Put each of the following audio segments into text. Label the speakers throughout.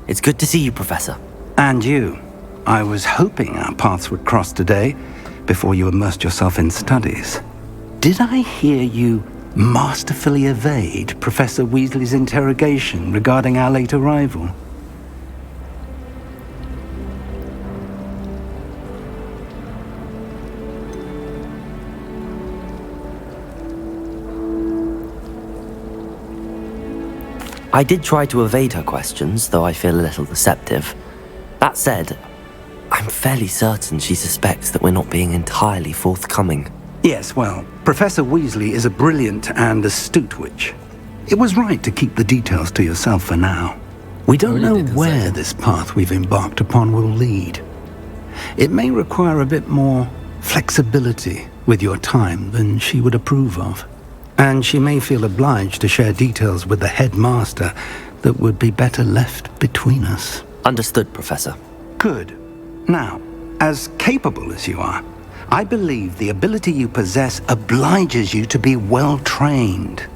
Speaker 1: It's good to see you, Professor.
Speaker 2: And you. I was hoping our paths would cross today, before you immersed yourself in studies. Did I hear you masterfully evade Professor Weasley's interrogation regarding our late arrival?
Speaker 1: I did try to evade her questions, though I feel a little deceptive. That said, I'm fairly certain she suspects that we're not being entirely forthcoming.
Speaker 2: Yes, well, Professor Weasley is a brilliant and astute witch. It was right to keep the details to yourself for now. We don't know where this path we've embarked upon will lead. It may require a bit more flexibility with your time than she would approve of. And she may feel obliged to share details with the headmaster that would be better left between us.
Speaker 1: Understood, Professor.
Speaker 2: Good. Now, as capable as you are, I believe the ability you possess obliges you to be well trained.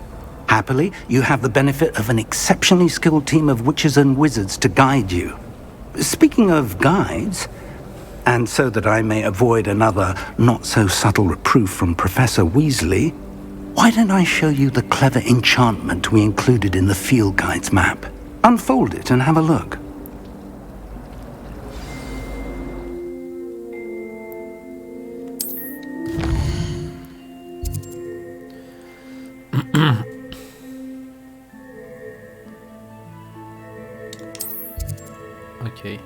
Speaker 2: Happily, you have the benefit of an exceptionally skilled team of witches and wizards to guide you. Speaking of guides, and so that I may avoid another not-so-subtle reproof from Professor Weasley, why don't I show you the clever enchantment we included in the field guide's map? Unfold it and have a look.
Speaker 3: Okay.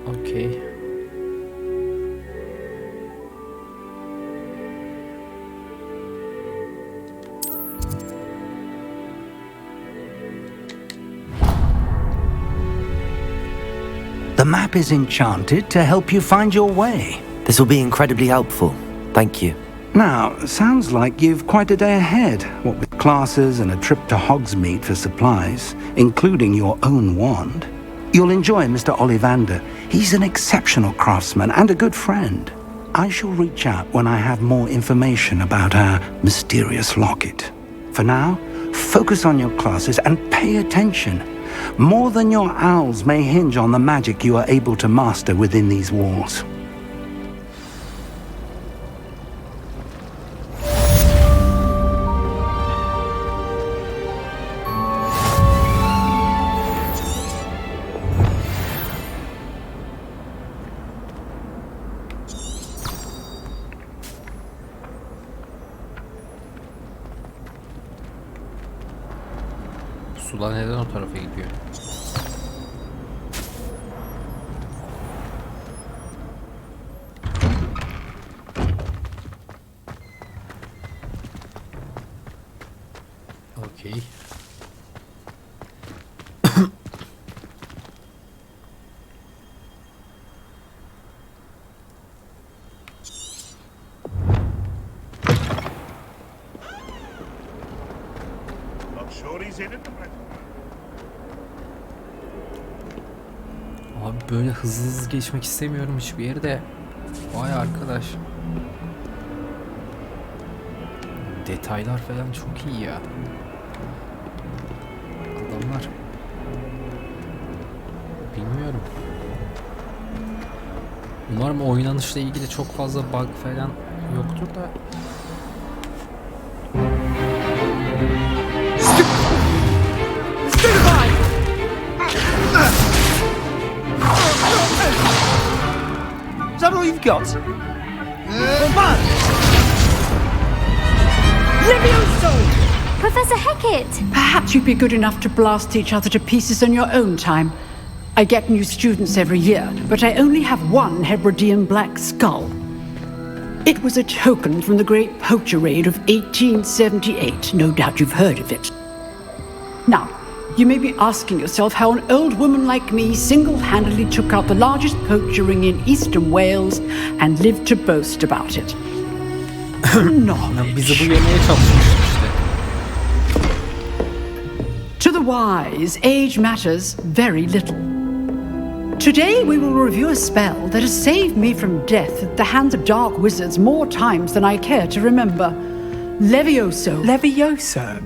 Speaker 3: Okay.
Speaker 2: The map is enchanted to help you find your way.
Speaker 1: This will be incredibly helpful. Thank you.
Speaker 2: Now, sounds like you've quite a day ahead, what with classes and a trip to Hogsmeade for supplies, including your own wand. You'll enjoy Mr. Ollivander. He's an exceptional craftsman and a good friend. I shall reach out when I have more information about our mysterious locket. For now, focus on your classes and pay attention. More than your owls may hinge on the magic you are able to master within these walls.
Speaker 3: Sular neden o tarafa gidiyor? Okay. Abi böyle hızlı hızlı geçmek istemiyorum hiçbir yerde. Vay arkadaş. Detaylar falan çok iyi ya. Adamlar. Bilmiyorum. Umarım oynanışla ilgili çok fazla bug falan yoktur da.
Speaker 4: Is that all you've got?
Speaker 5: Levioso!
Speaker 6: Professor Hecat!
Speaker 5: Perhaps you'd be good enough to blast each other to pieces in your own time. I get new students every year, but I only have one Hebridean black skull. It was a token from the Great Poacher Raid of 1878. No doubt you've heard of it. Now, you may be asking yourself how an old woman like me single-handedly took out the largest poacher ring in eastern Wales and lived to boast about it.
Speaker 3: Bizi bu yemeye çalışmış işte.
Speaker 5: To the wise, age matters very little. Today we will review a spell that has saved me from death at the hands of dark wizards more times than I care to remember. Levioso.
Speaker 3: Levioso?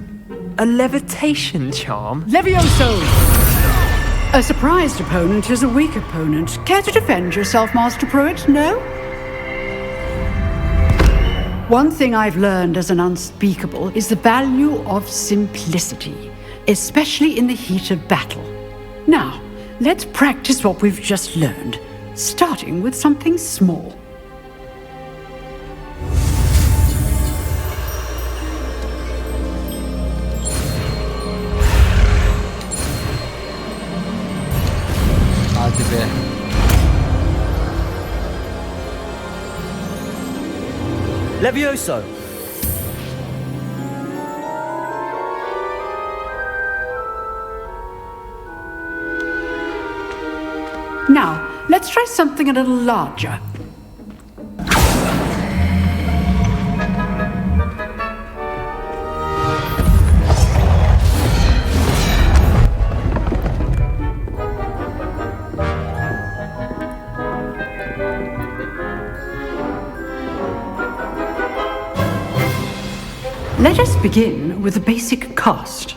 Speaker 3: A levitation charm?
Speaker 5: Levioso! A surprised opponent is a weak opponent. Care to defend yourself, Master Pruitt? No? One thing I've learned as an unspeakable is the value of simplicity, especially in the heat of battle. Now, let's practice what we've just learned, starting with something small.
Speaker 3: Hadi be.
Speaker 1: Levioso!
Speaker 5: Now, let's try something a little larger. Let us begin with a basic cast.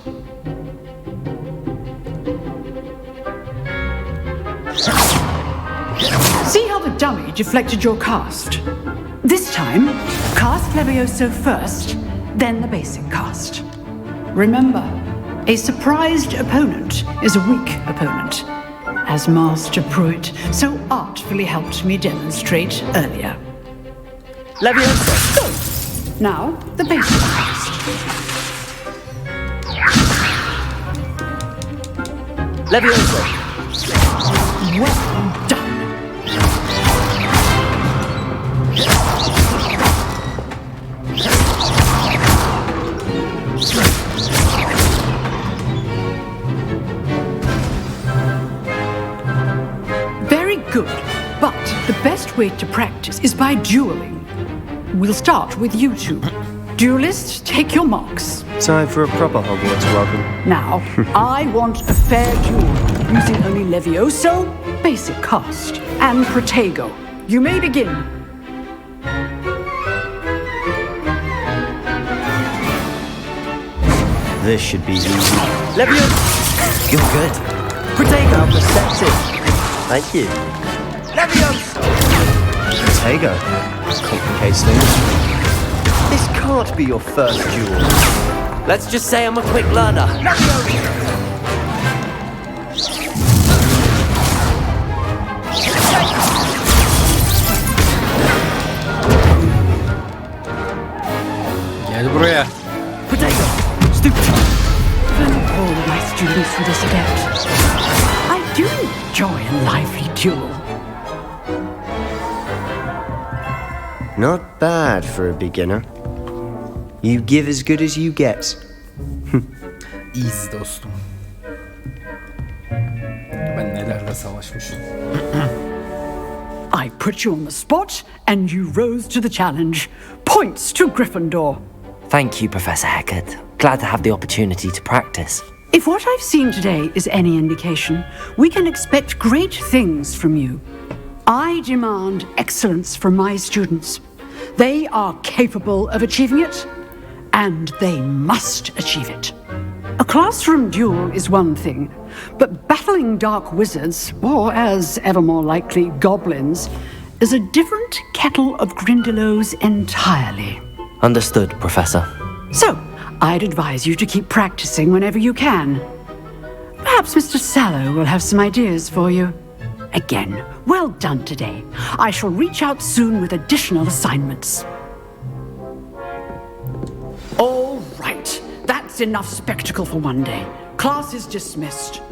Speaker 5: See how the dummy deflected your cast? This time, cast Levioso first, then the basic cast. Remember, a surprised opponent is a weak opponent, as Master Pruitt so artfully helped me demonstrate earlier.
Speaker 1: Levioso!
Speaker 5: Now, the basic cast.
Speaker 1: Levioso!
Speaker 5: Well done. Very good, but the best way to practice is by dueling. We'll start with you two. Duelists, take your marks.
Speaker 7: Time for a proper Hogwarts welcome.
Speaker 5: Now, I want a fair duel, using only Levioso, basic cast, and Protego. You may begin.
Speaker 7: This should be easy.
Speaker 1: Levioso! You're good. Protego!
Speaker 7: How perceptive. Thank you.
Speaker 1: Levioso!
Speaker 7: Protego. Complicates things. This can't be your first duel.
Speaker 1: Let's just say I'm a quick learner.
Speaker 3: Gel buraya.
Speaker 1: Protego! Stupid!
Speaker 5: Thank all my students for this event. I do enjoy a lively duel.
Speaker 7: Not bad for a beginner. You give as good as you get.
Speaker 3: Easy dostum. Ben nelerle savaşmışım.
Speaker 5: I put you on the spot, and you rose to the challenge. Points to Gryffindor.
Speaker 1: Thank you, Professor Hecat. Glad to have the opportunity to practice.
Speaker 5: If what I've seen today is any indication, we can expect great things from you. I demand excellence from my students. They are capable of achieving it, and they must achieve it. A classroom duel is one thing, but battling dark wizards, or as ever more likely, goblins, is a different kettle of Grindylows entirely.
Speaker 1: Understood, Professor.
Speaker 5: So, I'd advise you to keep practicing whenever you can. Perhaps Mr. Sallow will have some ideas for you. Again, well done today. I shall reach out soon with additional assignments. All right, that's enough spectacle for one day. Class is dismissed.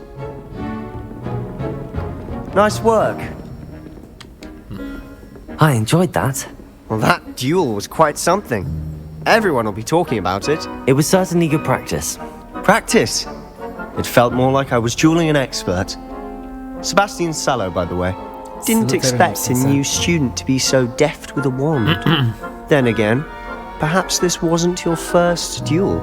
Speaker 7: Nice work.
Speaker 1: I enjoyed that.
Speaker 7: Well, that duel was quite something. Everyone will be talking about it.
Speaker 1: It was certainly good practice.
Speaker 7: Practice. It felt more like I was dueling an expert. Sebastian Sallow, by the way. Didn't expect a new student to be so deft with a wand. Then again, perhaps this wasn't your first duel.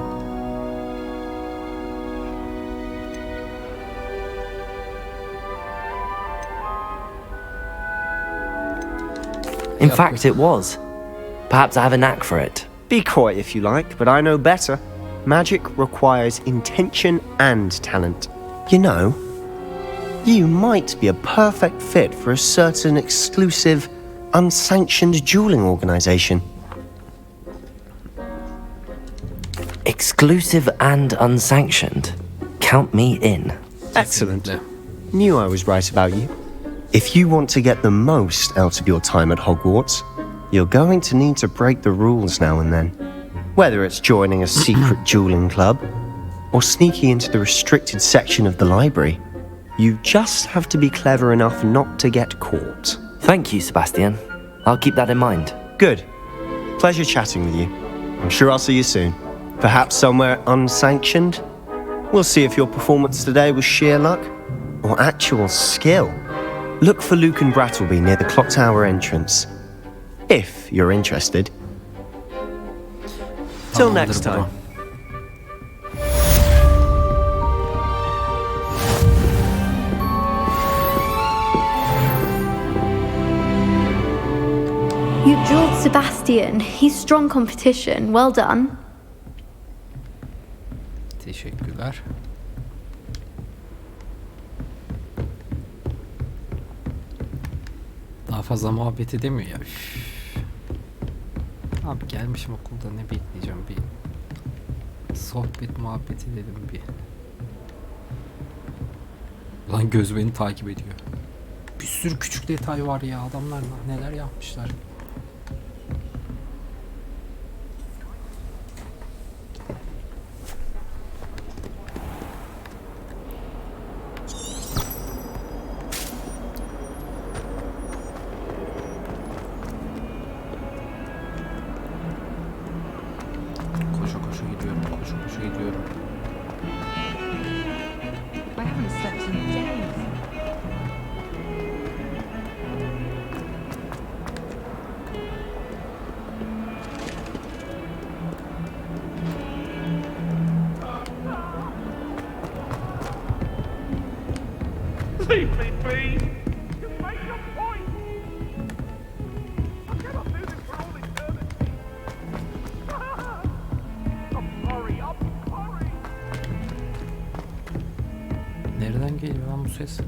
Speaker 1: In fact, it was. Perhaps I have a knack for it.
Speaker 7: Be coy if you like, but I know better. Magic requires intention and talent. You know, you might be a perfect fit for a certain exclusive, unsanctioned dueling organization.
Speaker 1: Exclusive and unsanctioned. Count me in.
Speaker 7: Excellent. Knew I was right about you. If you want to get the most out of your time at Hogwarts, you're going to need to break the rules now and then. Whether it's joining a secret dueling club or sneaking into the restricted section of the library, you just have to be clever enough not to get caught.
Speaker 1: Thank you, Sebastian. I'll keep that in mind.
Speaker 7: Good. Pleasure chatting with you. I'm sure I'll see you soon. Perhaps somewhere unsanctioned? We'll see if your performance today was sheer luck or actual skill. Look for Luke and Brattleby near the clock tower entrance, if you're interested. Till next time.
Speaker 6: You drilled Sebastian. He's strong competition. Well done.
Speaker 3: Teşekkürler. Daha fazla muhabbet edemiyor ya. Üf. Abi gelmişim okulda, ne bekleyeceğim, bir sohbet muhabbet edelim bir. Ulan göz beni takip ediyor. Bir sürü küçük detay var ya, adamlar neler yapmışlar. Koşa gidiyorum.
Speaker 8: I haven't slept in days.
Speaker 4: Leave me be! You make your point! I cannot do this for all eternity! I'm sorry!
Speaker 3: Nereden geliyor lan bu ses?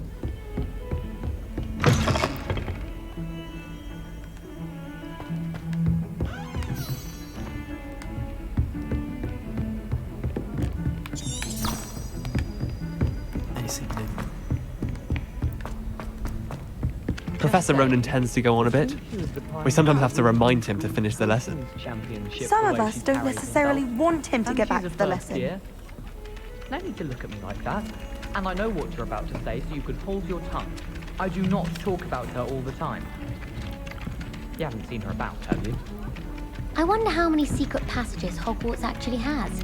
Speaker 3: Neyse gidelim.
Speaker 9: Professor Ronan tends to go on a bit. We sometimes have to remind him to finish the lesson.
Speaker 8: Some of us don't necessarily want him to get back to the lesson.
Speaker 10: No need to look at me like that. And I know what you're about to say, so you could hold your tongue. I do not talk about her all the time. You haven't seen her about, have you?
Speaker 6: I wonder how many secret passages Hogwarts actually has.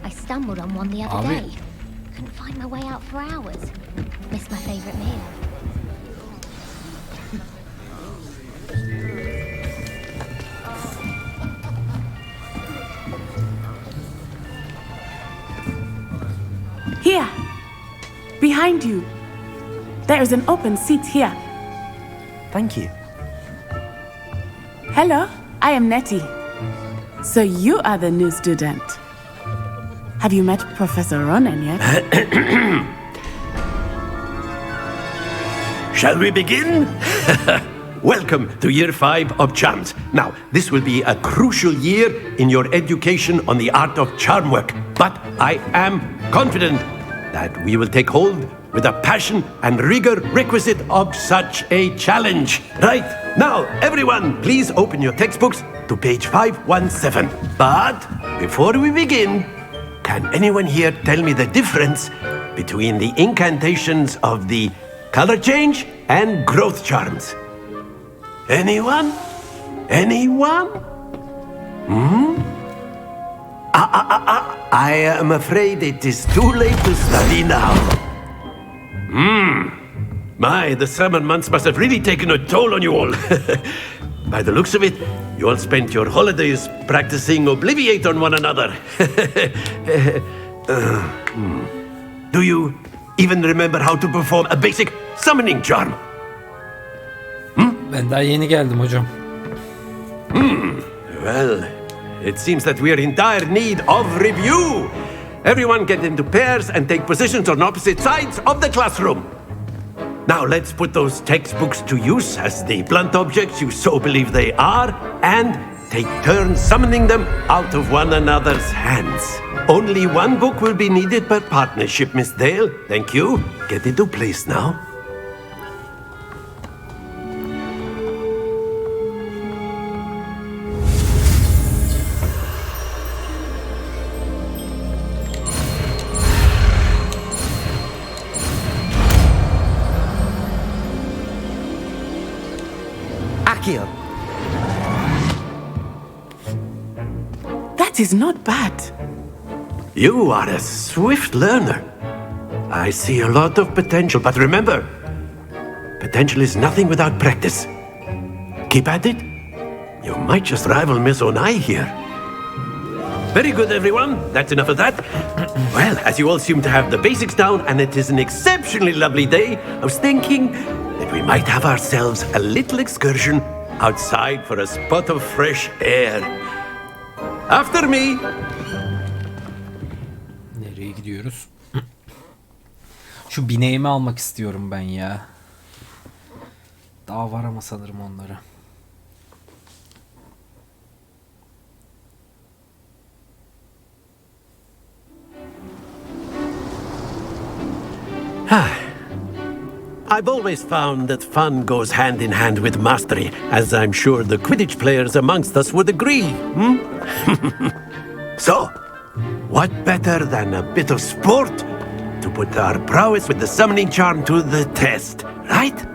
Speaker 6: I stumbled on one the other day. Couldn't find my way out for hours. Missed my favourite meal.
Speaker 11: Here! Behind you! There is an open seat here.
Speaker 1: Thank you.
Speaker 11: Hello, I am Nettie. So you are the new student. Have you met Professor Ronan yet?
Speaker 12: Shall we begin? Welcome to Year 5 of Charms. Now, this will be a crucial year in your education on the art of charm work. But I am confident that we will take hold with the passion and rigor requisite of such a challenge. Right, now everyone, please open your textbooks to page 517. But before we begin, can anyone here tell me the difference between the incantations of the color change and growth charms? Anyone? Anyone? I am afraid it is too late to study now. My, the summer months must have really taken a toll on you all. By the looks of it, you all spent your holidays practicing Obliviate on one another. Do you even remember how to perform a basic summoning charm?
Speaker 3: Ben daha yeni geldim hocam.
Speaker 12: Well, it seems that we are in dire need of review. Everyone get into pairs and take positions on opposite sides of the classroom. Now let's put those textbooks to use as the blunt objects you so believe they are, and take turns summoning them out of one another's hands. Only one book will be needed per partnership, Miss Dale. Thank you. Get into place now.
Speaker 1: Accio!
Speaker 11: That is not bad.
Speaker 12: You are a swift learner. I see a lot of potential, but remember, potential is nothing without practice. Keep at it. You might just rival Miss Onai here. Very good, everyone. That's enough of that. Well, as you all seem to have the basics down, and it is an exceptionally lovely day, I was thinking that we might have ourselves a little excursion outside for a spot of fresh air. After me.
Speaker 3: Nereye gidiyoruz? Şu bineğimi almak istiyorum ben ya. Daha var ama sanırım onları.
Speaker 12: I've always found that fun goes hand in hand with mastery, as I'm sure the Quidditch players amongst us would agree. So, what better than a bit of sport to put our prowess with the summoning charm to the test, right?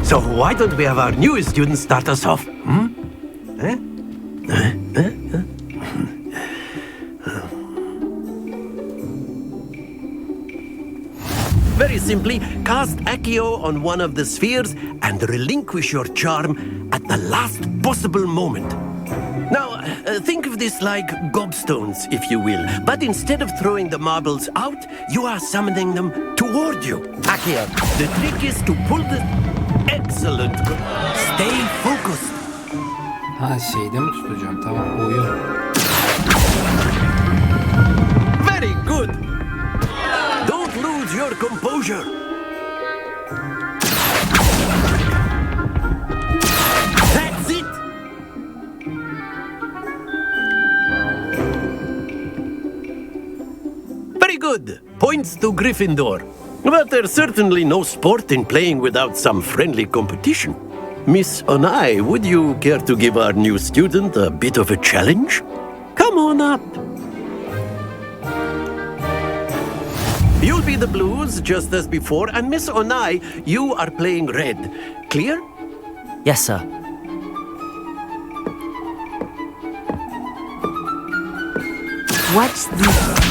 Speaker 12: So why don't we have our newest student start us off? Very simply, cast Accio on one of the spheres and relinquish your charm at the last possible moment. Now, think of this like gobstones, if you will. But instead of throwing the marbles out, you are summoning them toward you. Accio. The trick is to pull the... Excellent. Stay focused.
Speaker 3: Ha şeyde mi tutacağım? Tamam, oyun.
Speaker 12: Very good. Don't lose your composure. That's it. Very good. Points to Gryffindor. But there's certainly no sport in playing without some friendly competition. Miss Onai, would you care to give our new student a bit of a challenge? Come on up. You'll be the blues, just as before, and Miss Onai, you are playing red. Clear?
Speaker 1: Yes, sir.
Speaker 11: Watch this.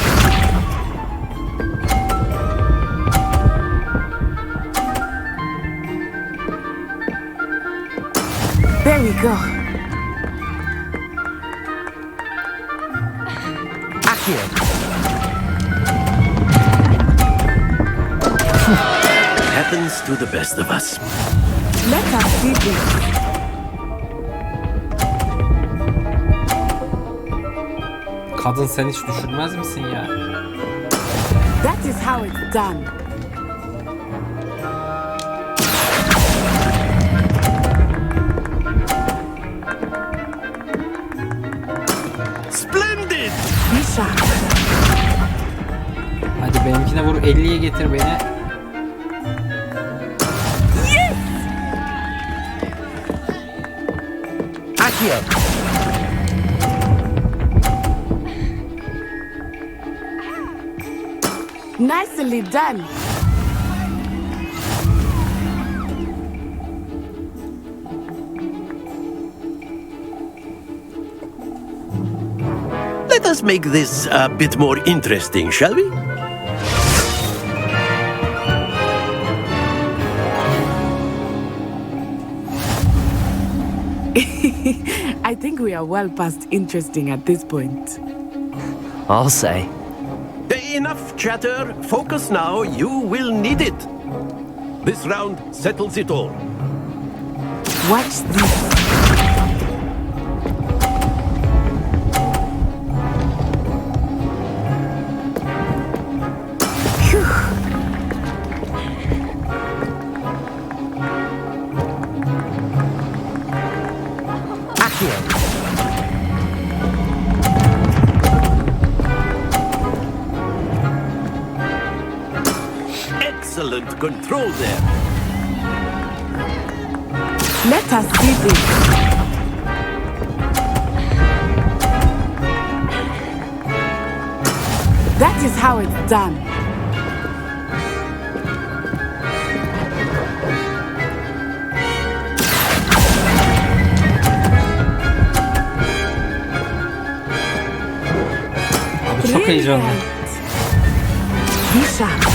Speaker 11: There we go.
Speaker 1: Accio!
Speaker 12: Happens to the best of us.
Speaker 11: Let us see this.
Speaker 3: Kadın sen hiç düşürmez misin ya?
Speaker 11: That is how it's done.
Speaker 12: Splendid!
Speaker 11: Misha.
Speaker 3: Hadi benimkine vur, 50'ye getir beni.
Speaker 11: Yes!
Speaker 1: Accio!
Speaker 11: Nicely done.
Speaker 12: Let us make this a bit more interesting, shall we?
Speaker 11: I I think we are well past interesting at this point.
Speaker 1: I'll say.
Speaker 12: Enough chatter. Focus now. You will need it. This round settles it all.
Speaker 11: Watch this.
Speaker 12: Excellent control there.
Speaker 11: Let us see this. That is how it's done.
Speaker 3: Abi çok heyecanlı.
Speaker 11: Be sharp.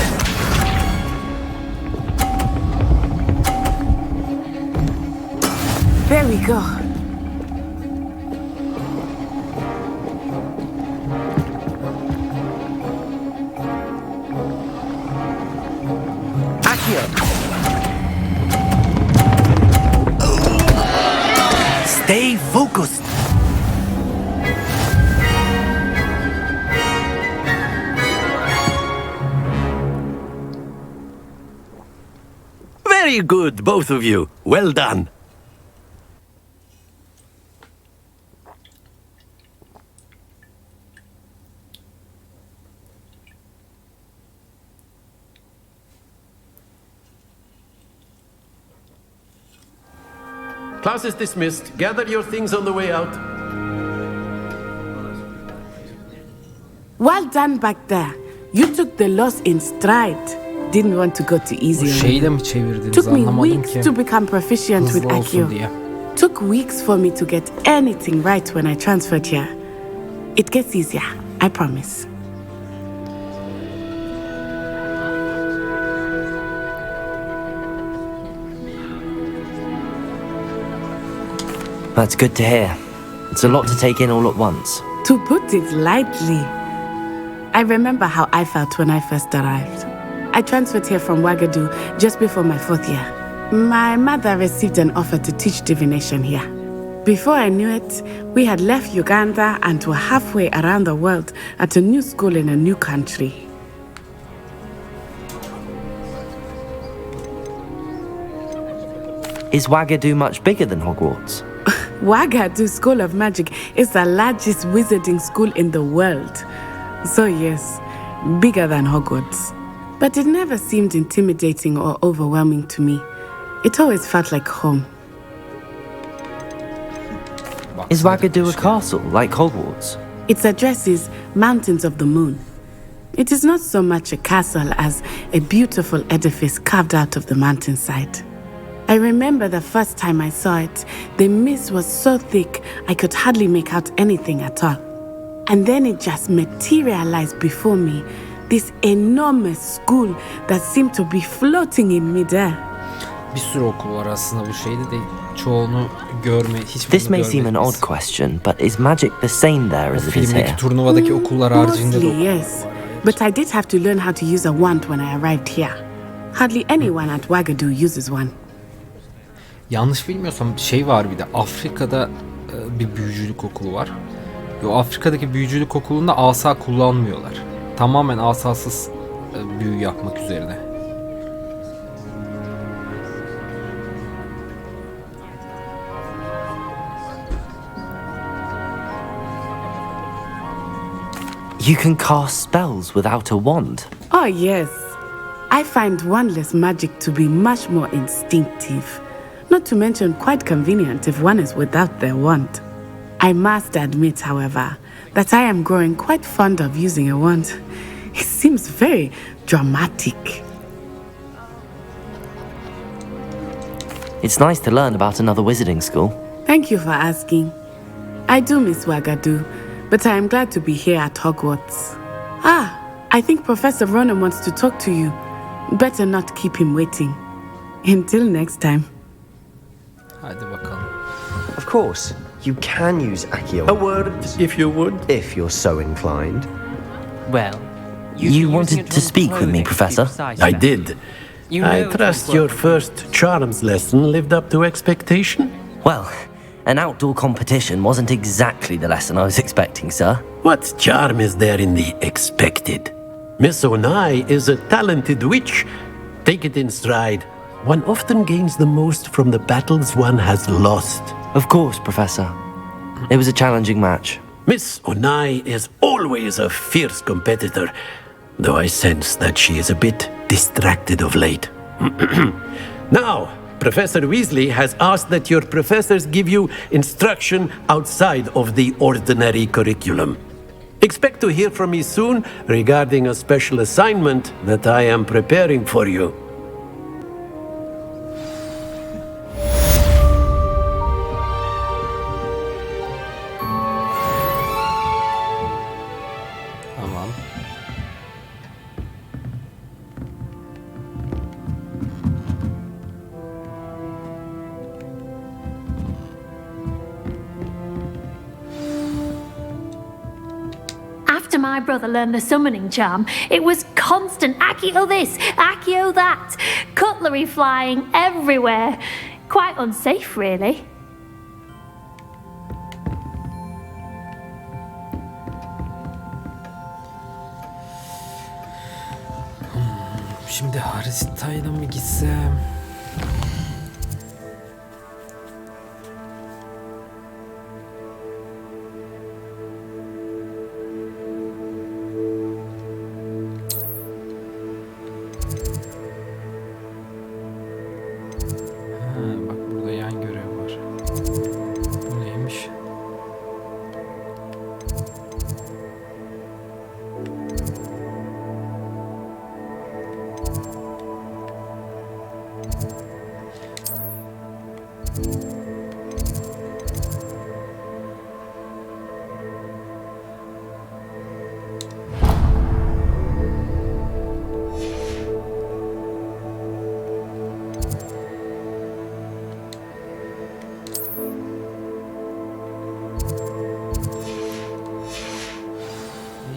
Speaker 11: There we go.
Speaker 1: Accio. Stay focused.
Speaker 12: Very good, both of you. Well done. Class is dismissed. Gather your things on the way out.
Speaker 11: Well done back there. You took the loss in stride. Didn't want to go too easy.
Speaker 3: Bu şeyi de mi çevirdiniz
Speaker 11: Took me
Speaker 3: anlamadım
Speaker 11: weeks
Speaker 3: ki.
Speaker 11: to become proficient with
Speaker 3: Hızlı olsun
Speaker 11: IQ.
Speaker 3: diye.
Speaker 11: Took weeks for me to get anything right when I transferred here. It gets easier, I promise.
Speaker 1: That's good to hear. It's a lot to take in all at once.
Speaker 11: To put it lightly, I remember how I felt when I first arrived. I transferred here from Ouagadougou just before my 4th year. My mother received an offer to teach divination here. Before I knew it, we had left Uganda and were halfway around the world at a new school in a new country.
Speaker 1: Is Ouagadougou much bigger than Hogwarts?
Speaker 11: Ouagadougou School of Magic is the largest wizarding school in the world. So yes, bigger than Hogwarts. But it never seemed intimidating or overwhelming to me. It always felt like home.
Speaker 1: Is Ouagadougou a castle, like Hogwarts?
Speaker 11: Its address is Mountains of the Moon. It is not so much a castle as a beautiful edifice carved out of the mountainside. I remember the first time I saw it, the mist was so thick I could hardly make out anything at all. And then it just materialized before me, this enormous school that seemed to be floating in midair.
Speaker 3: Bir sürü okul var aslında bu şeyde de çoğunu
Speaker 1: This may seem an odd question, but is magic the same there as it is here?
Speaker 3: Filmdeki turnuvadaki okullar haricinde de
Speaker 11: Mostly, yes. But I did have to learn how to use a wand when I arrived here. Hardly anyone at Ouagadougou uses one.
Speaker 3: Yanlış bilmiyorsam şey var bir de Afrika'da bir büyücülük okulu var. O Afrika'daki büyücülük okulunda asa kullanmıyorlar. Tamamen asasız büyü yapmak üzerine.
Speaker 1: You can cast spells without a wand.
Speaker 11: Oh yes. I find wandless magic to be much more instinctive. Not to mention quite convenient if one is without their wand. I must admit, however, that I am growing quite fond of using a wand. It seems very dramatic.
Speaker 1: It's nice to learn about another wizarding school.
Speaker 11: Thank you for asking. I do miss Ouagadougou, but I am glad to be here at Hogwarts. Ah, I think Professor Ronan wants to talk to you. Better not keep him waiting. Until next time.
Speaker 3: Hadi bakalım.
Speaker 7: Of course. You can use Accio.
Speaker 12: A word, if you would.
Speaker 7: If you're so inclined.
Speaker 10: Well,
Speaker 1: You wanted to speak with me, Professor?
Speaker 12: I did. I trust your first charms lesson lived up to expectation?
Speaker 1: Well, an outdoor competition wasn't exactly the lesson I was expecting, sir.
Speaker 12: What charm is there in the expected? Miss Onai is a talented witch. Take it in stride. One often gains the most from the battles one has lost.
Speaker 1: Of course, Professor. It was a challenging match.
Speaker 12: Miss Onai is always a fierce competitor, though I sense that she is a bit distracted of late. Now, Professor Weasley has asked that your professors give you instruction outside of the ordinary curriculum. Expect to hear from me soon regarding a special assignment that I am preparing for you.
Speaker 3: Tamam.
Speaker 13: After my brother learned the summoning charm, it was constant Accio this, Accio that, cutlery flying everywhere. Quite unsafe, really.
Speaker 3: Şimdi haritayla mı gitsem? Bak burada yan görev var. Bu neymiş?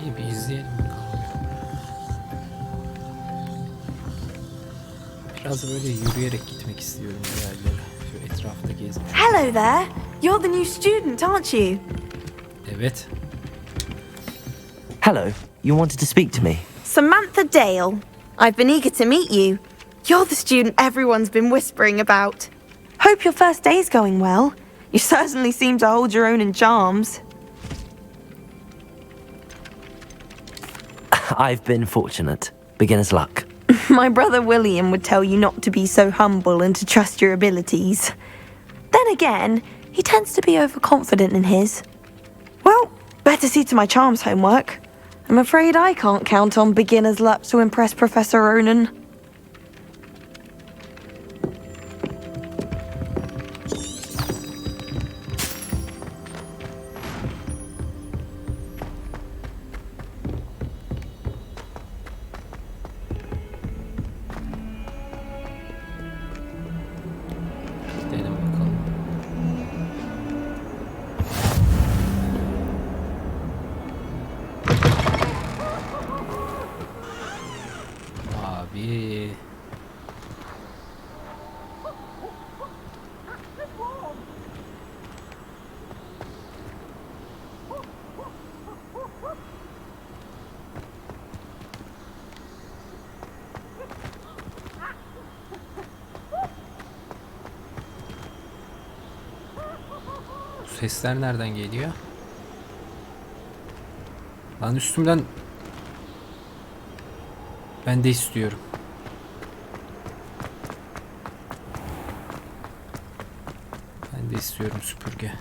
Speaker 3: İyi bir izleyelim bakalım. Biraz böyle yürüyerek gitmek istiyorum bir yerlere. Şu etrafta gezmek.
Speaker 8: Hello there. You're the new student, aren't you?
Speaker 3: Evet.
Speaker 1: Hello, you wanted to speak to me?
Speaker 8: Samantha Dale. I've been eager to meet you. You're the student everyone's been whispering about. Hope your first day's going well. You certainly seem to hold your own in charms.
Speaker 1: I've been fortunate. Beginner's luck.
Speaker 8: My brother William would tell you not to be so humble and to trust your abilities. Then again, he tends to be overconfident in his. Well, better see to my charms homework. I'm afraid I can't count on beginner's luck to impress Professor Ronan.
Speaker 3: Gidelim bakalım. Abi. Bu sesler nereden geliyor? Lan üstümden ben de istiyorum. Ben de istiyorum süpürge.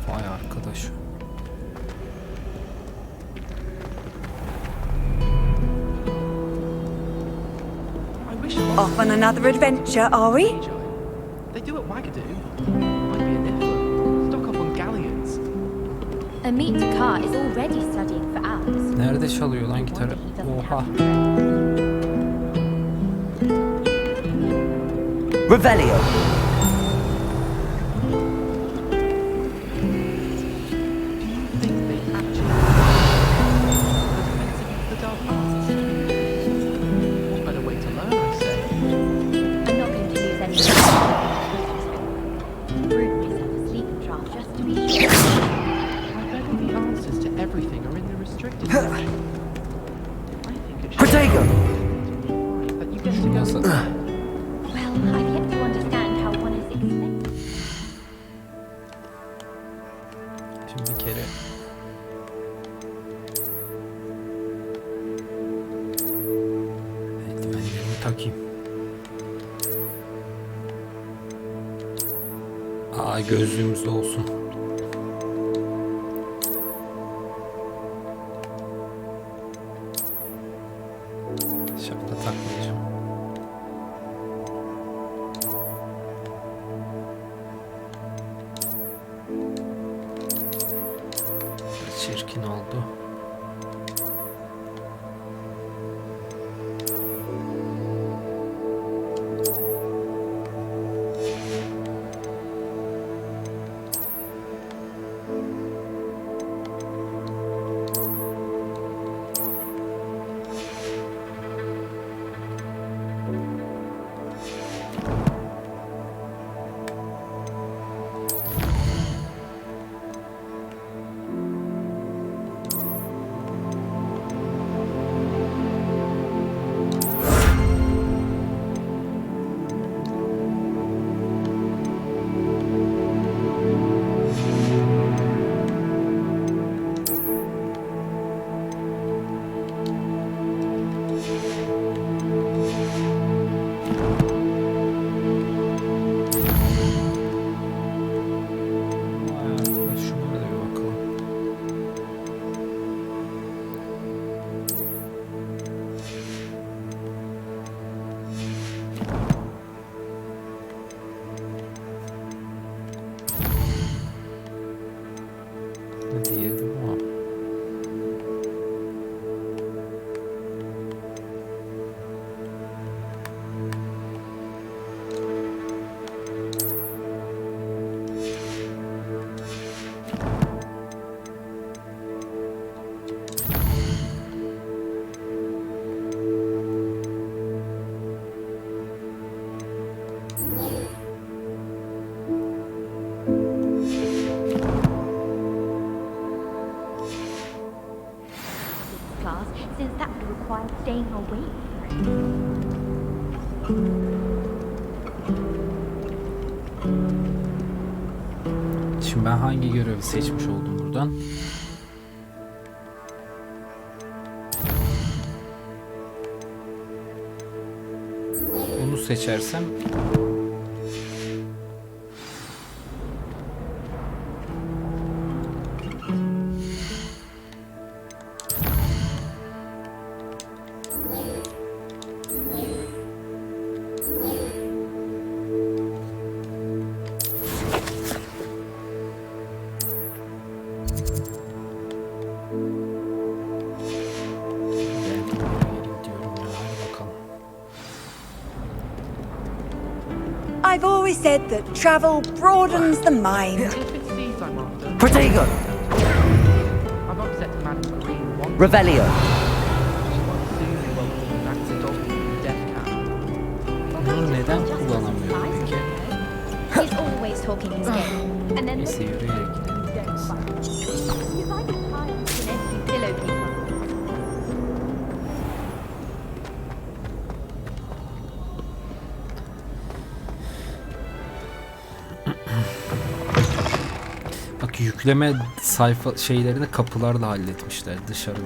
Speaker 3: Vay arkadaş.
Speaker 8: Off on another adventure, are we?
Speaker 9: They do at Wagadu. Might be a different. Stock up on galleons.
Speaker 6: Amit Dakar is already studying for hours.
Speaker 3: Nerede çalıyor lan gitarı? Oha.
Speaker 1: Revelio.
Speaker 10: What better way to learn, I say?
Speaker 6: I'm not going to lose any Prove myself a sleeping draft just to be sure.
Speaker 10: I bet all the answers to everything are in the restricted section. I think it should
Speaker 1: Protego.
Speaker 10: but you get to go.
Speaker 6: Well, I've yet to understand how one is expected.
Speaker 3: Şimdi bir kere eldivenlerimi takayım. Gözlüğümüz de olsun. Şapka takmayacağım. Çirkin oldu.
Speaker 6: Since that would require staying awake.
Speaker 3: Şimdi ben hangi görevi seçmiş oldum buradan? Bunu seçersem
Speaker 8: I've always said that travel broadens the mind.
Speaker 10: If it's these I'm after,
Speaker 1: Protego.
Speaker 10: I've upset Madame Green once.
Speaker 1: Revelio.
Speaker 10: She won't soon be welcoming back the dog from Death Camp.
Speaker 3: bunu neden kullanamıyorum peki?
Speaker 6: He's always talking his game. And then
Speaker 3: Neyse yürüyerek gidelim.
Speaker 6: you find it hard to empty pillow people.
Speaker 3: Bak yükleme sayfa şeylerini kapılarla halletmişler. Dışarıdan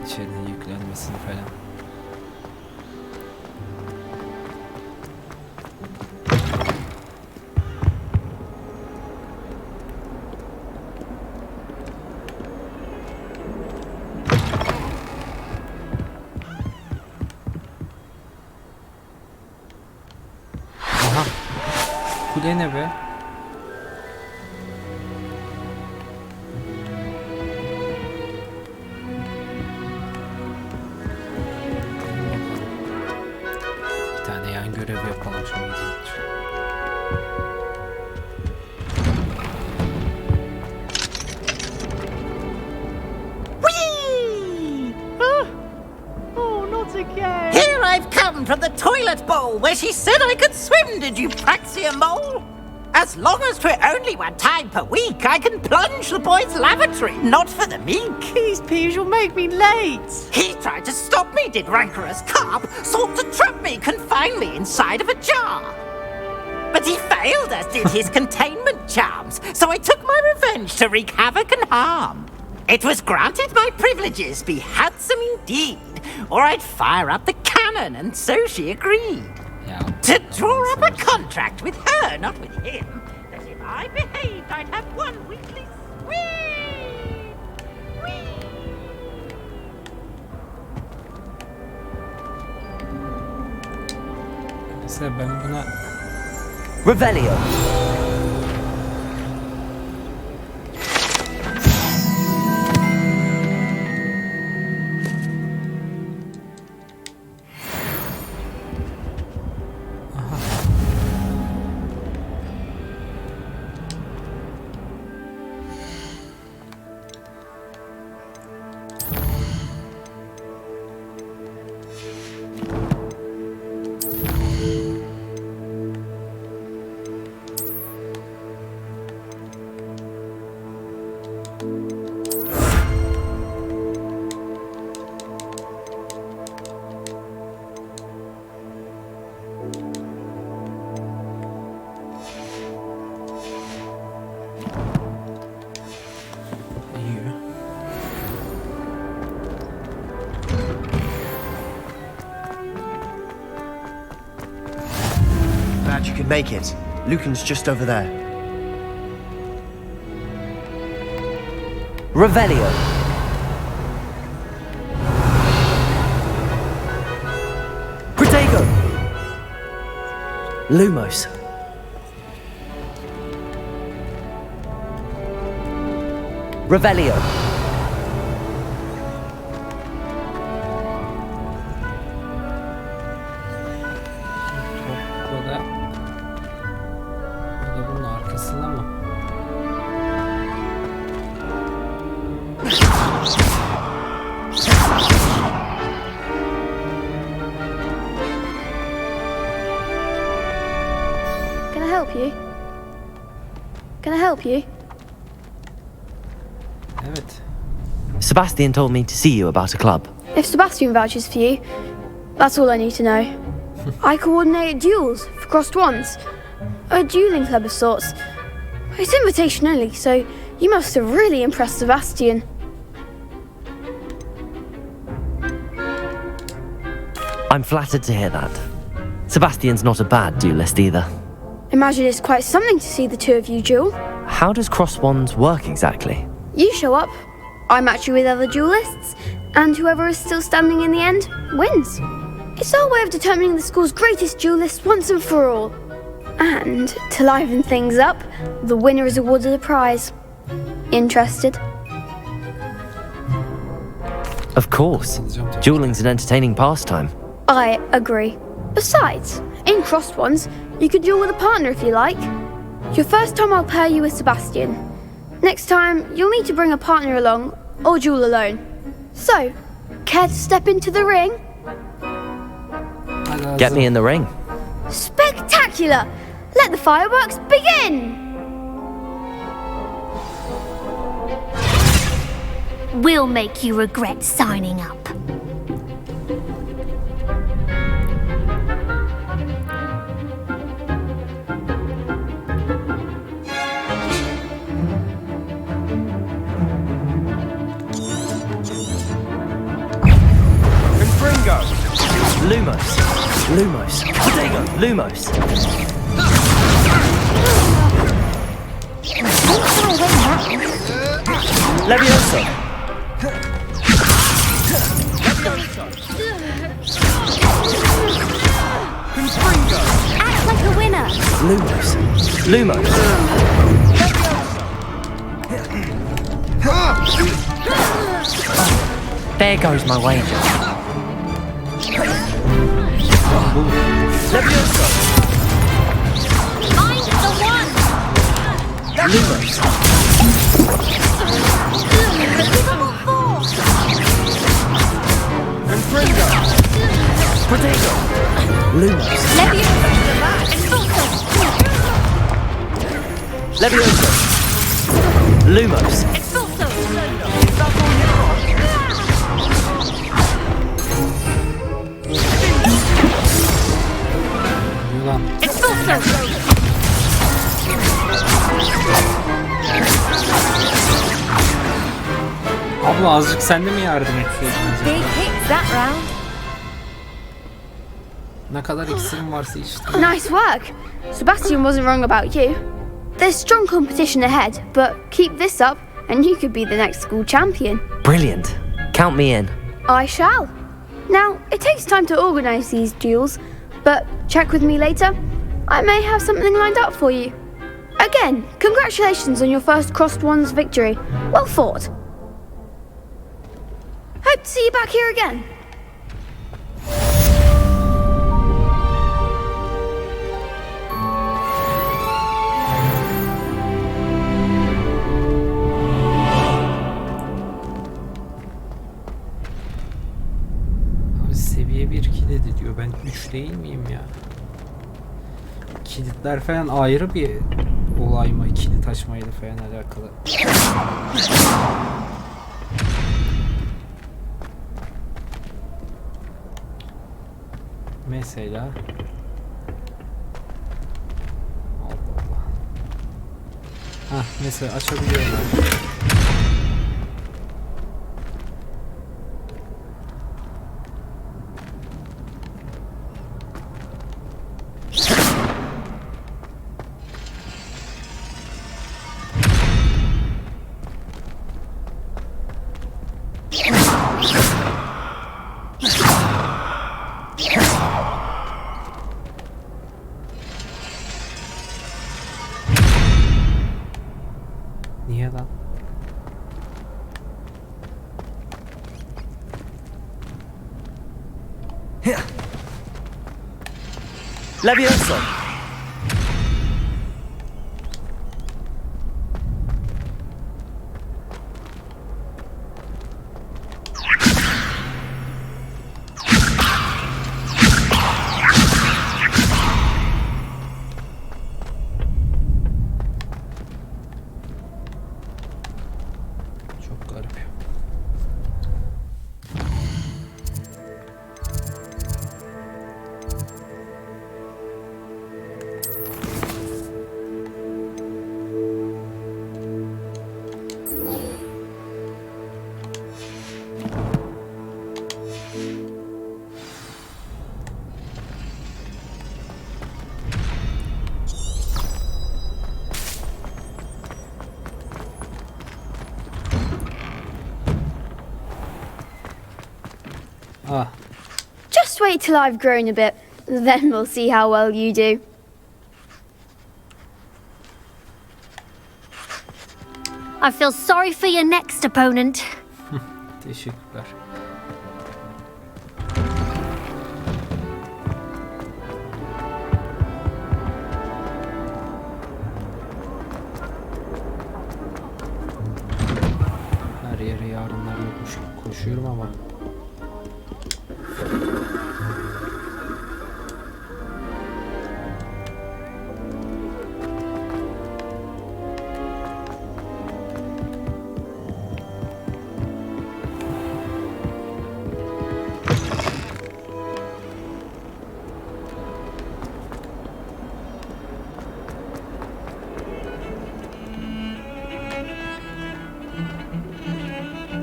Speaker 3: içeriye yüklenmesini falan. Aha. Kule ne be? Bir tane yan görev yapalım şimdi.
Speaker 14: Whee! Oh, not again. Here I've come from the toilet bowl where she said I could swim, did you praxia mole? As long as for only one time per week, I can plunge the boy's lavatory, not for the meek.
Speaker 15: Please, Peas, you'll make me late.
Speaker 14: He tried to stop me, did rancorous carp, sought to trap me, confine me inside of a jar. But he failed, as did his containment charms, so I took my revenge to wreak havoc and harm. It was granted my privileges be handsome indeed, or I'd fire up the cannon, and so she agreed. To draw up a contract with her, not with him, that if I behaved, I'd have one weekly swing.
Speaker 3: Mesela ben buna...
Speaker 1: Revelio.
Speaker 7: Glad you could make it. Lucan's just over there.
Speaker 1: Revelio. Protego. Lumos. Revelio.
Speaker 3: Burada bunun arkasında mı?
Speaker 16: Can I help you? Can I help you?
Speaker 3: Evet.
Speaker 1: Sebastian told me to see you about a club.
Speaker 16: If Sebastian vouches for you, that's all I need to know. I coordinate duels for crossed wands. A dueling club of sorts. It's invitation only, so you must have really impressed Sebastian.
Speaker 1: I'm flattered to hear that. Sebastian's not a bad duelist either.
Speaker 16: Imagine it's quite something to see the two of you duel.
Speaker 1: How does cross wands work exactly?
Speaker 16: You show up, I match you with other duelists, and whoever is still standing in the end wins. It's our way of determining the school's greatest duelist once and for all. And to liven things up, the winner is awarded a prize. Interested?
Speaker 1: Of course. Dueling's an entertaining pastime.
Speaker 16: I agree. Besides, in crossed ones, you could duel with a partner if you like. Your first time I'll pair you with Sebastian. Next time, you'll need to bring a partner along, or duel alone. So, care to step into the ring?
Speaker 1: Get me in the ring.
Speaker 16: Spectacular! Let the fireworks begin!
Speaker 13: We'll make you regret signing up.
Speaker 1: Confringo. Lumos. Lumos. Protego. Lumos. Levioso.
Speaker 13: Confringo. Act like a winner.
Speaker 1: Lumos. Lumos. There goes my wager. Levioso.
Speaker 13: I'm
Speaker 1: Lumos. Enfringo. Protego. Lumos. Levioso. Lumos.
Speaker 3: Yılan. Abla azıcık sen de mi yardım etseydin acaba?
Speaker 6: Big hits that round.
Speaker 3: Ne kadar iksirin varsa işte.
Speaker 16: Nice work. Sebastian wasn't wrong about you. There's strong competition ahead, but keep this up and you could be the next school champion.
Speaker 1: Brilliant. Count me in.
Speaker 16: I shall. Now, it takes time to organise these duels, but check with me later. I may have something lined up for you. Again, congratulations on your first Crossed Wands victory. Well fought. Hope to see you back here again.
Speaker 3: Abi seviye 1 kilidi diyor. Ben 3 değil miyim ya? Kilitler falan ayrı bir olay mı? Kilit açmayla falan alakalı. Mesela Allah Allah. Hah, mesela açabiliyorum. Niye lan?
Speaker 1: Levioso.
Speaker 3: Çok garip. Ah,
Speaker 16: Just wait till I've grown a bit, then we'll see how well you do.
Speaker 13: I feel sorry for your next opponent.
Speaker 3: teşekkürler. Her yere yarınlar yokmuş gibi koşuyorum ama.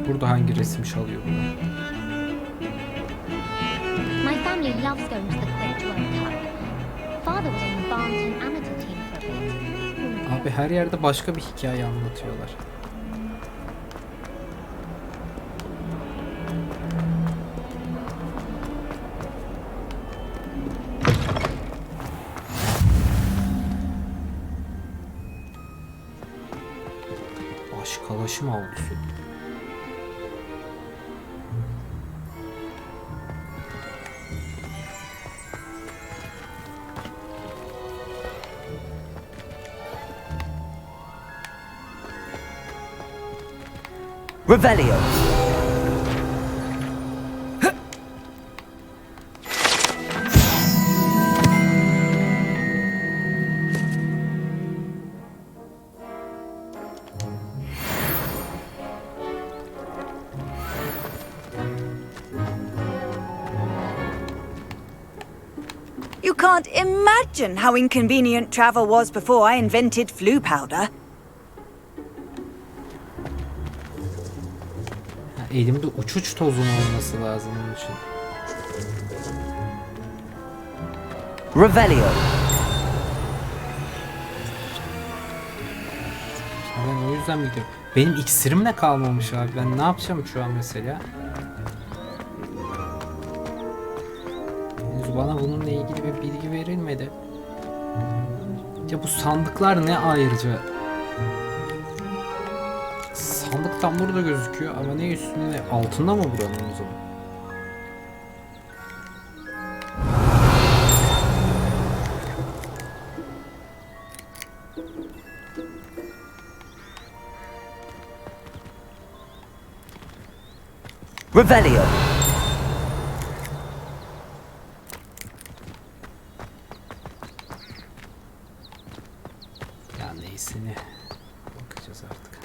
Speaker 3: Burada hangi resim çalıyor bunu?
Speaker 6: My family loves going to the Quidditch World Cup. Father was on the Barnton amateur team for a bit.
Speaker 3: Abi her yerde başka bir hikaye anlatıyorlar. Aşkalaşım avlusu.
Speaker 1: Revelio.
Speaker 17: You can't imagine how inconvenient travel was before I invented flu powder.
Speaker 3: Elimde uçuç tozum olması lazım onun için.
Speaker 1: Revelio.
Speaker 3: Ben o yüzden mi gidiyorum? Benim iksirim de kalmamış abi. Ben ne yapacağım şu an mesela? Henüz bana bununla ilgili bir bilgi verilmedi. Ya bu sandıklar ne ayrıca? Sandık tam burada gözüküyor ama ne üstünde ne altında mı buranın o zaman?
Speaker 1: Revelio.
Speaker 3: Ya neyse ne. Bakacağız artık.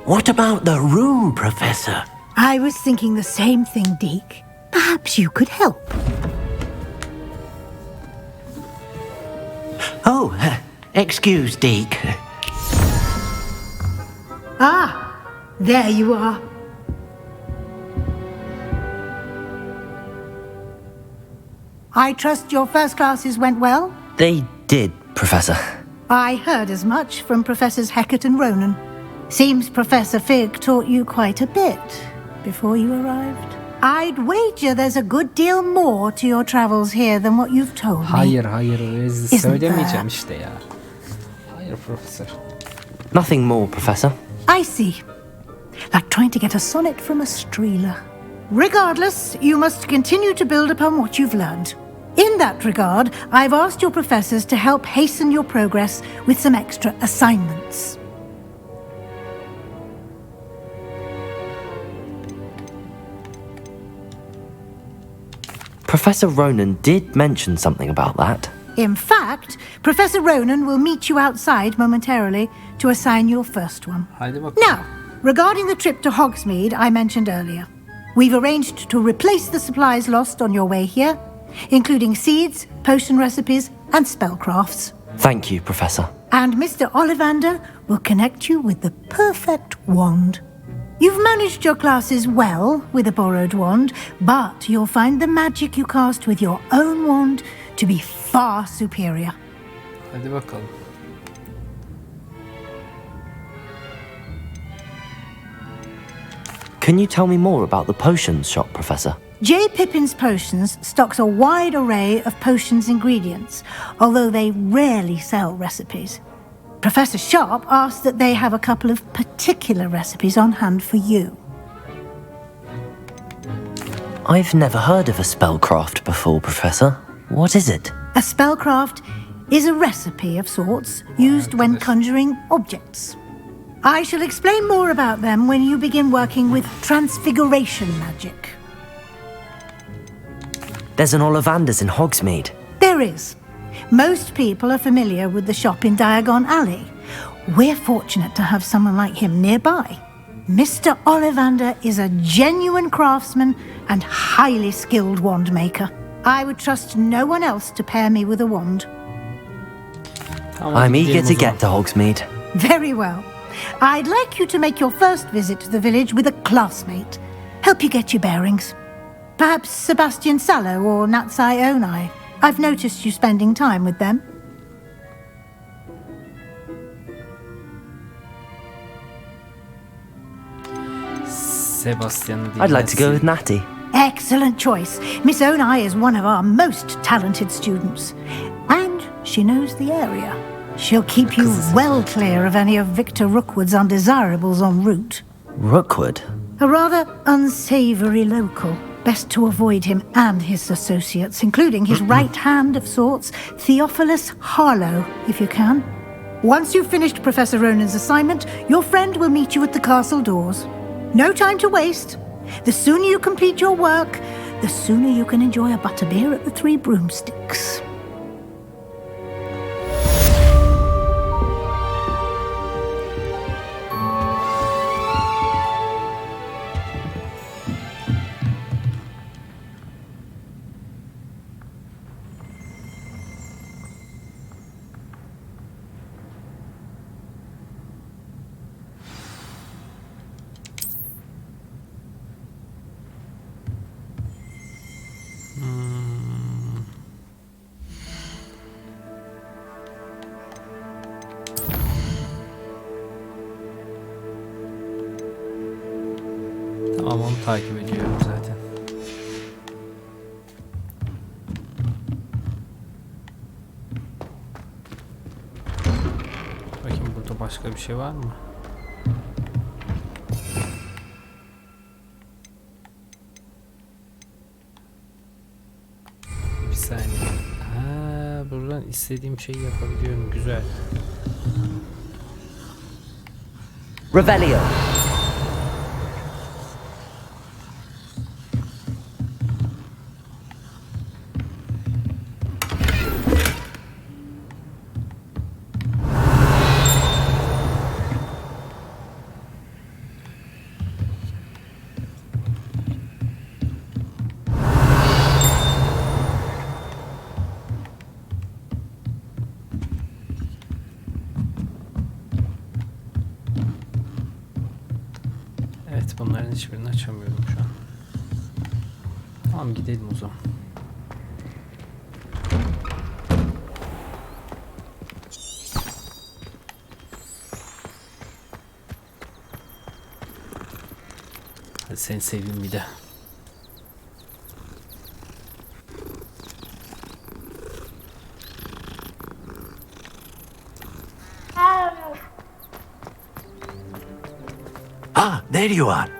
Speaker 12: What about the room, Professor?
Speaker 18: I was thinking the same thing, Deke. Perhaps you could help.
Speaker 12: Oh, excuse, Deke.
Speaker 18: Ah, there you are. I trust your first classes went well?
Speaker 1: They did, Professor.
Speaker 18: I heard as much from Professors Hecat and Ronan. Seems Professor Fig taught you quite a bit before you arrived. I'd wager there's a good deal more to your travels here than what you've told me.
Speaker 3: Hayır, söylemeyeceğim işte ya. Hayır, Professor.
Speaker 1: Nothing more, Professor.
Speaker 18: I see. Like trying to get a sonnet from a streeler. Regardless, you must continue to build upon what you've learned. In that regard, I've asked your professors to help hasten your progress with some extra assignments.
Speaker 1: Professor Ronan did mention something about that.
Speaker 18: In fact, Professor Ronan will meet you outside momentarily to assign your first one.
Speaker 3: Haydi bakalım.
Speaker 18: Now, regarding the trip to Hogsmeade I mentioned earlier, we've arranged to replace the supplies lost on your way here, including seeds, potion recipes, and spellcrafts.
Speaker 1: Thank you, Professor.
Speaker 18: And Mr. Ollivander will connect you with the perfect wand. You've managed your classes well with a borrowed wand, but you'll find the magic you cast with your own wand to be far superior.
Speaker 3: Hadi bakalım.
Speaker 1: Can you tell me more about the potions shop, Professor?
Speaker 18: J. Pippin's Potions stocks a wide array of potions ingredients, although they rarely sell recipes. Professor Sharp asked that they have a couple of particular recipes on hand for you.
Speaker 1: I've never heard of a spellcraft before, Professor. What is it?
Speaker 18: A spellcraft is a recipe of sorts used when conjuring objects. I shall explain more about them when you begin working with transfiguration magic.
Speaker 1: There's an Ollivander's in Hogsmeade.
Speaker 18: There is. Most people are familiar with the shop in Diagon Alley. We're fortunate to have someone like him nearby. Mr. Ollivander is a genuine craftsman and highly skilled wand maker. I would trust no one else to pair me with a wand.
Speaker 1: I'm eager to get to Hogsmeade.
Speaker 18: Very well. I'd like you to make your first visit to the village with a classmate. Help you get your bearings. Perhaps Sebastian Sallow or Natsai Onai. I've noticed you spending time with them.
Speaker 3: Sebastian.
Speaker 1: I'd like to go with Natty.
Speaker 18: Excellent choice. Miss Onai is one of our most talented students. And she knows the area. She'll keep you well clear of any of Victor Rookwood's undesirables en route.
Speaker 1: Rookwood?
Speaker 18: A rather unsavoury local. Best to avoid him and his associates, including his right hand of sorts, Theophilus Harlow, if you can. Once you've finished Professor Ronan's assignment, your friend will meet you at the castle doors. No time to waste. The sooner you complete your work, the sooner you can enjoy a butterbeer at the Three Broomsticks.
Speaker 3: Tamam, onu takip ediyorum zaten. Bakayım burada başka bir şey var mı? Bir saniye. Ha, buradan istediğim şeyi yapabiliyorum. Güzel.
Speaker 1: Revelio.
Speaker 3: Evet, bunların hiçbirini açamıyorum şu an. Tamam, gidelim o zaman. Hadi seni seveyim bir de.
Speaker 12: Ah, there you are.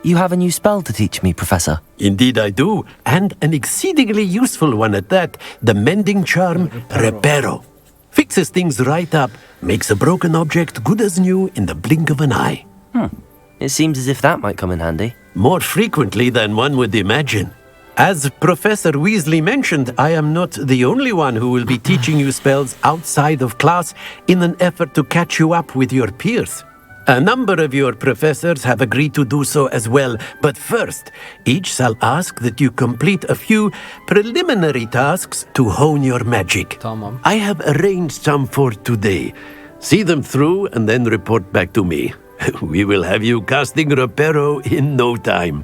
Speaker 1: You have a new spell to teach me, Professor.
Speaker 12: Indeed I do, and an exceedingly useful one at that. The mending charm, Reparo. Fixes things right up, makes a broken object good as new in the blink of an eye.
Speaker 1: It seems as if that might come in handy.
Speaker 12: More frequently than one would imagine. As Professor Weasley mentioned, I am not the only one who will be teaching you spells outside of class in an effort to catch you up with your peers. A number of your professors have agreed to do so as well, but first, each shall ask that you complete a few preliminary tasks to hone your magic.
Speaker 3: Tamam.
Speaker 12: I have arranged some for today. See them through and then report back to me. We will have you casting Reparo in no time.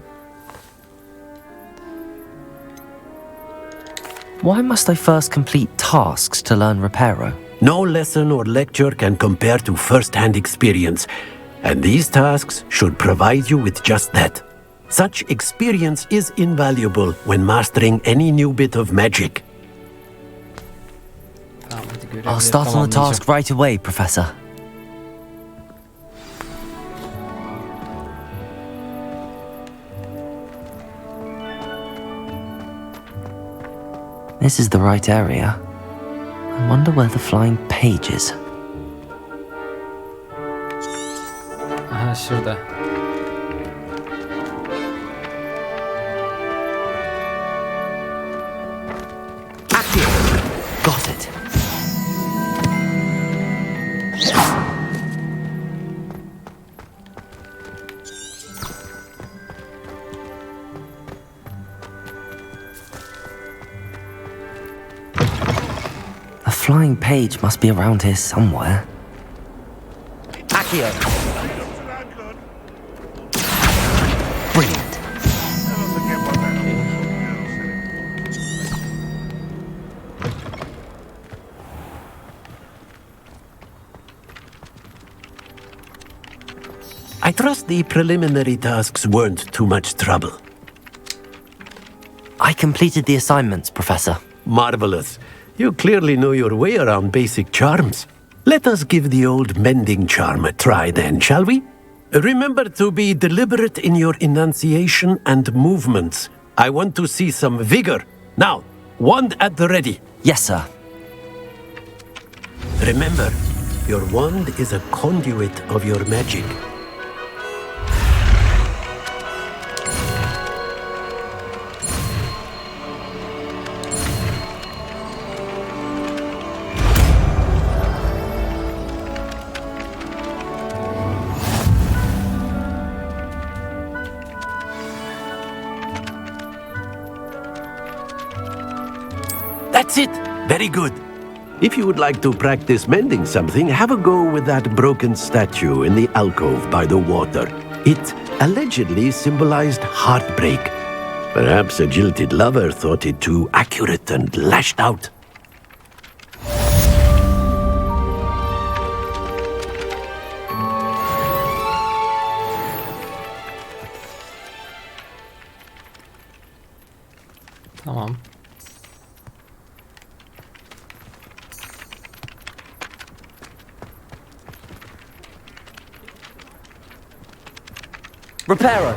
Speaker 1: Why must I first complete tasks to learn Reparo?
Speaker 12: No lesson or lecture can compare to first-hand experience, and these tasks should provide you with just that. Such experience is invaluable when mastering any new bit of magic.
Speaker 3: Tamam, hadi görevleri
Speaker 1: I'll start on the task right away, Professor. This is the right area. I wonder where the flying page is.
Speaker 3: Aha, şurada.
Speaker 1: Got it. A flying page must be around here somewhere. Accio. Brilliant.
Speaker 12: I trust the preliminary tasks weren't too much trouble.
Speaker 1: I completed the assignments, Professor.
Speaker 12: Marvelous. You clearly know your way around basic charms. Let us give the old mending charm a try then, shall we? Remember to be deliberate in your enunciation and movements. I want to see some vigor. Now, wand at the ready.
Speaker 1: Yes, sir.
Speaker 12: Remember, your wand is a conduit of your magic. That's it! Very good. If you would like to practice mending something, have a go with that broken statue in the alcove by the water. It allegedly symbolized heartbreak. Perhaps a jilted lover thought it too accurate and lashed out.
Speaker 3: Tamam.
Speaker 1: Reparo.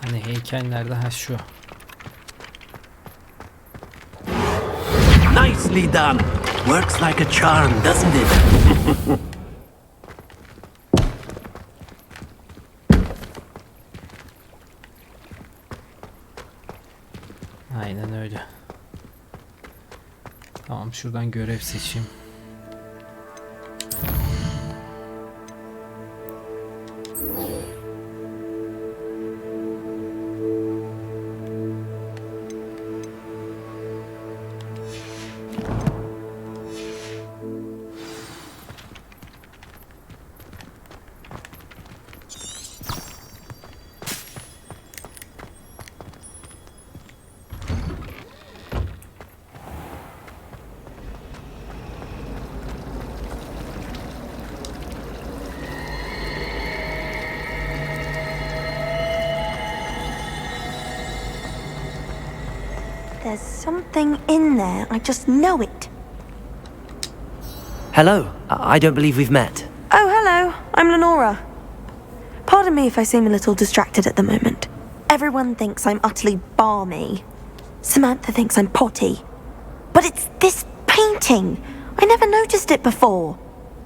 Speaker 3: Hani heykel nerede? Ha şu.
Speaker 12: Nicely done. Works like a charm, doesn't it?
Speaker 3: Aynen öyle. Tamam, şuradan görev seçeyim.
Speaker 8: There's something in there. I just know it.
Speaker 1: Hello. I don't believe we've met.
Speaker 8: Oh, hello. I'm Lenora. Pardon me if I seem a little distracted at the moment. Everyone thinks I'm utterly balmy. Samantha thinks I'm potty. But it's this painting. I never noticed it before.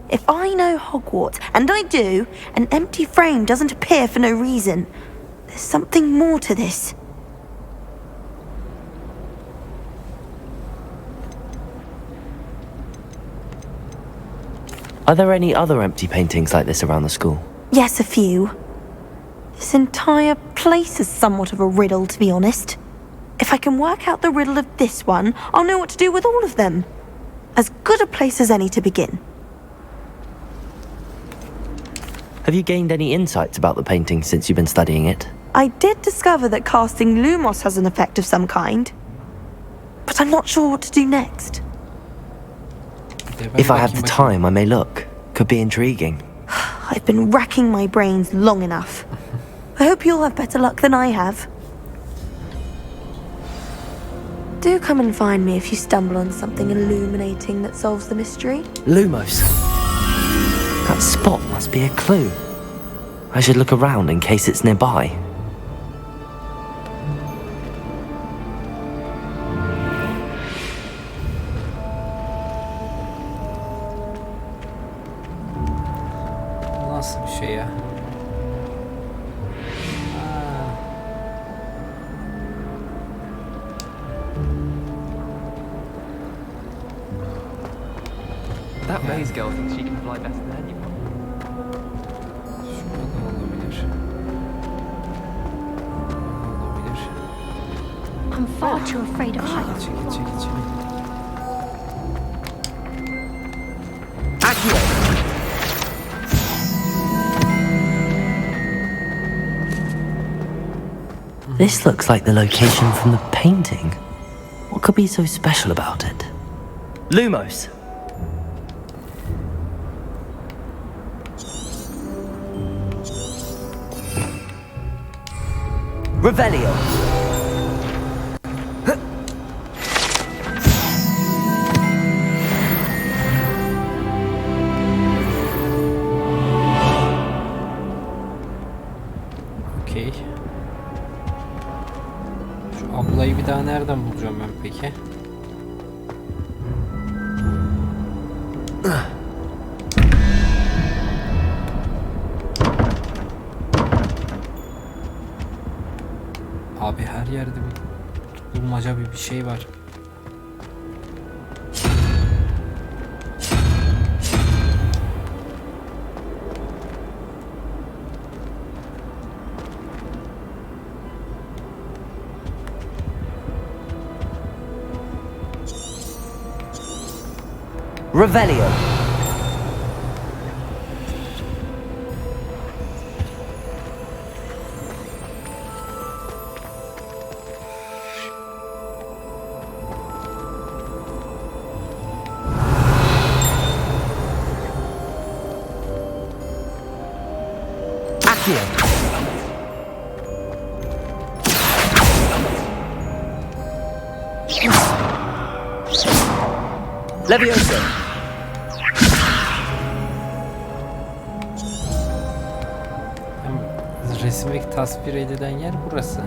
Speaker 8: If I know Hogwarts, and I do, an empty frame doesn't appear for no reason. There's something more to this.
Speaker 1: Are there any other empty paintings like this around the school?
Speaker 8: Yes, a few. This entire place is somewhat of a riddle, to be honest. If I can work out the riddle of this one, I'll know what to do with all of them. As good a place as any to begin.
Speaker 1: Have you gained any insights about the painting since you've been studying it?
Speaker 8: I did discover that casting Lumos has an effect of some kind. But I'm not sure what to do next.
Speaker 1: If I have the time, I may look. Could be intriguing.
Speaker 8: I've been racking my brains long enough. I hope you'll have better luck than I have. Do come and find me if you stumble on something illuminating that solves the mystery.
Speaker 1: Lumos. That spot must be a clue. I should look around in case it's nearby.
Speaker 3: Nasıl bir şey ya?
Speaker 9: That Maze girl thinks she can fly better than anyone.
Speaker 3: Şurada olabilir. Olabilir.
Speaker 6: I'm far too afraid of heights.
Speaker 3: Çekil.
Speaker 1: This looks like the location from the painting. What could be so special about it? Lumos. Revelio.
Speaker 3: peki? Abi her yerde bir bulmaca bir şey var.
Speaker 1: Revelio. Accio. Levioso.
Speaker 3: Resimdeki tasvir edilen yer burası.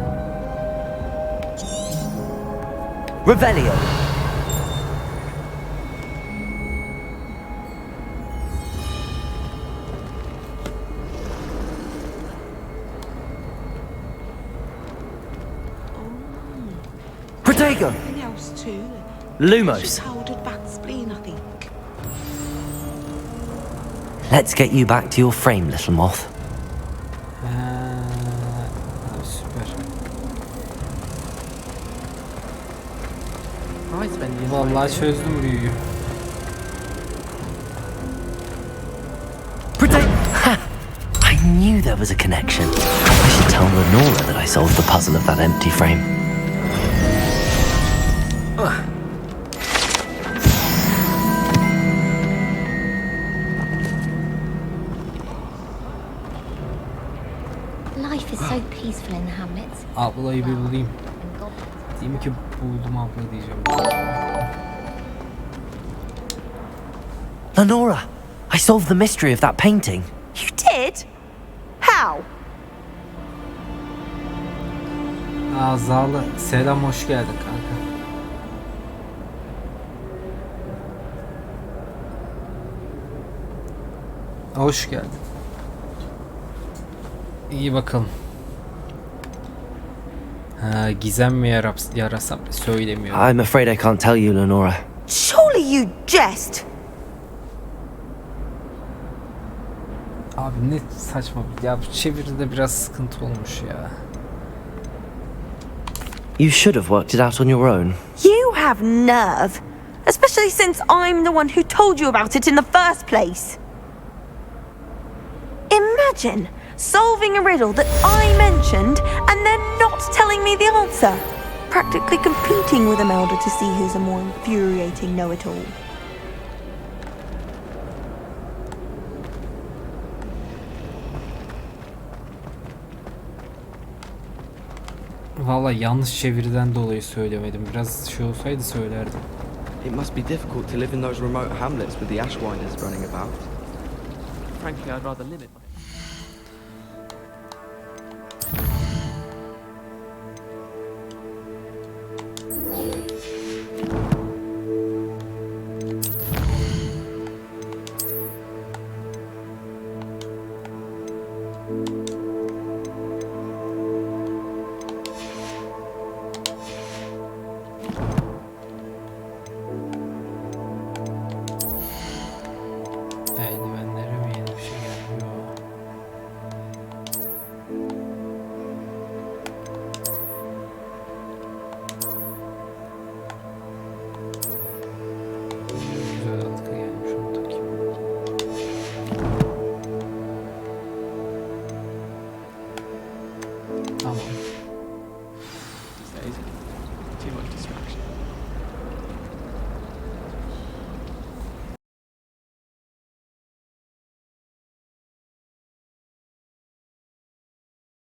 Speaker 1: Revelio. Protego. Lumos. Let's get you back to your frame, little moth.
Speaker 3: Süper. Vallahi çözdüm büyüyü.
Speaker 1: I knew there was a connection. I should tell Lenora that I solved the puzzle of that empty frame.
Speaker 6: Life is so peaceful in the hamlets.
Speaker 3: Ablayı bir bulayım. Diyeyim ki buldum abla diyeceğim.
Speaker 1: Lenora, I solved the mystery of that painting.
Speaker 8: You did? How?
Speaker 3: Azalı. Selam, hoş geldin kanka. Hoş geldin. İyi bakalım. Ha, gizem mi yarasam söylemiyorum.
Speaker 1: I'm afraid I can't tell you, Lenora.
Speaker 8: Surely you jest.
Speaker 3: Abi ne saçma. Ya bu çeviride biraz sıkıntı olmuş ya.
Speaker 1: You should have worked it out on your own.
Speaker 8: You have nerve. Especially since I'm the one who told you about it in the first place. Imagine solving a riddle that I mentioned and then not telling me the answer. Practically competing with Imelda to see who's a more infuriating know-it-all.
Speaker 3: Vallahi yanlış çeviriden dolayı söylemedim. Biraz şey olsaydı söylerdim.
Speaker 19: It must be difficult to live in those remote hamlets with the Ashwinders running about.
Speaker 9: Frankly, I'd rather limit myself.